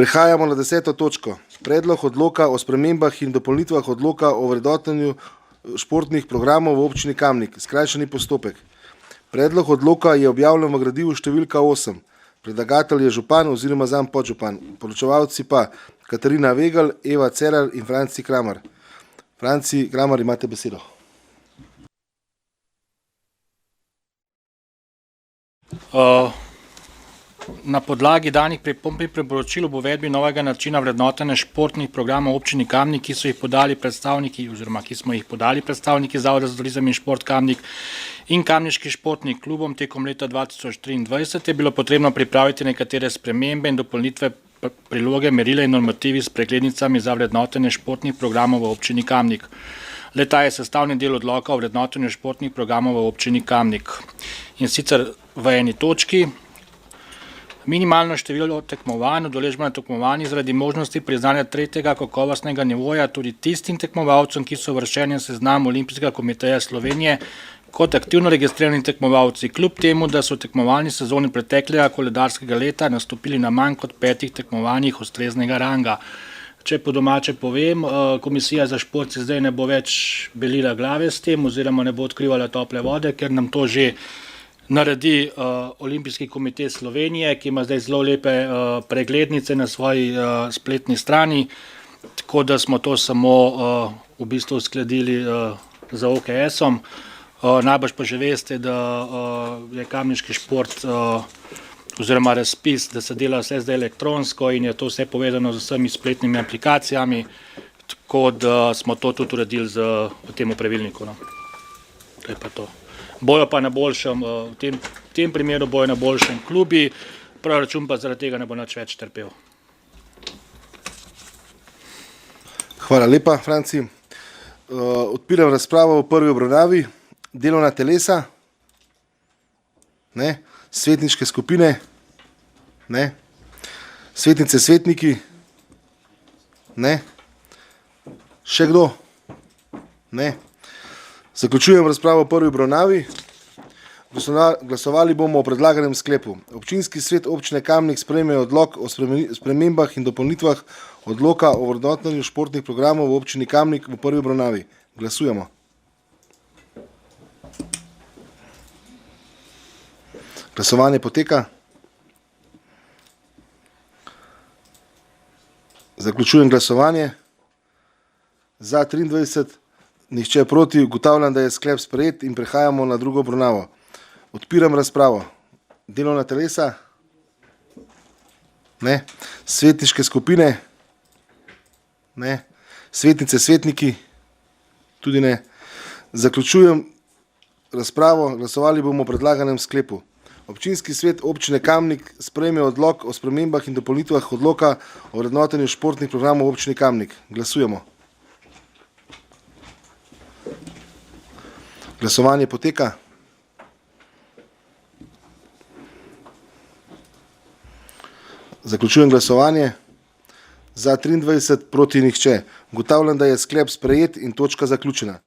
Prehajamo na 10. točko. Predlog odloka o spremembah in dopolnitvah odloka o vrednotenju športnih programov v občini Kamnik. Skrajšani postopek. Predlog odloka je objavljen v gradivu številka 8. Predlagatelj je župan oziroma zanj podžupan. Poročevalci pa Katarina Vegelj, Eva Cerar in Franci Kramar. Franci Kramar, imate besedo. Na podlagi danih pripomb pri priporočilu bo uvedbi novega načina vrednotenja športnih programov občini Kamnik, ki smo jih podali predstavniki Zavoda za turizem in šport Kamnik in Kamniški športnim klubom tekom leta 2023, je bilo potrebno pripraviti nekatere spremembe in dopolnitve priloge, merile in normativi s preglednicami za vrednotenje športnih programov v občini Kamnik. Le-ta je sestavni del odloka o vrednotenju športnih programov v občini Kamnik. In sicer v eni točki minimalno število tekmovanj, udeležba na tekmovanjih zaradi možnosti priznanja tretjega kakovostnega nivoja tudi tistim tekmovalcem, ki so uvrščeni na seznam Olimpijskega komiteja Slovenije kot aktivno registrirani tekmovalci, kljub temu, da so v tekmovalni sezoni preteklega koledarskega leta nastopili na manj kot 5 tekmovanjih ustreznega ranga. Če po domače povem, Komisija za šport se zdaj ne bo več belila glave s tem oziroma ne bo odkrivala tople vode, ker nam to že naredi Olimpijski komitej Slovenije, ki ima zdaj zelo lepe preglednice na svoji spletni strani, tako da smo to samo v bistvu uskladili z OKS-om. Najbrž pa že veste, da je kamniški šport oziroma razpis, da se dela vse zdaj elektronsko in je to vse povezano z vsemi spletnimi aplikacijami, tako da smo to tudi uredili v tem pravilniku. To je pa to. Bojo pa na boljšem, v tem primeru bojo na boljšem klubi, proračun pa zaradi tega ne bo nič več trpel. Hvala lepa, Franci. Odpiram razpravo v prvi obravnavi. Delovna telesa? Ne. Svetniške skupine? Ne. Svetnice, svetniki? Ne. Še kdo? Ne. Zaključujem razpravo v prvi obravnavi. Glasovali bomo o predlaganem sklepu. Občinski svet občine Kamnik sprejme odlok o spremembah in dopolnitvah odloka o vrednotenju športnih programov v občini Kamnik v prvi obravnavi. Glasujemo. Glasovanje poteka. Zaključujem glasovanje. Za 23, nihče proti, ugotavljam, da je sklep sprejet in prehajamo na drugo obravnavo. Odpiram razpravo. Delovna telesa? Ne. Svetniške skupine? Ne. Svetnice, svetniki? Tudi ne. Zaključujem razpravo. Glasovali bomo o predlaganem sklepu. Občinski svet občine Kamnik sprejme odlok o spremembah in dopolnitvah odloka o vrednotenju športnih programov v občini Kamnik. Glasujemo. Glasovanje poteka. Zaključujem glasovanje. Za 23, proti nihče. Ugotavljam, da je sklep sprejet in točka zaključena.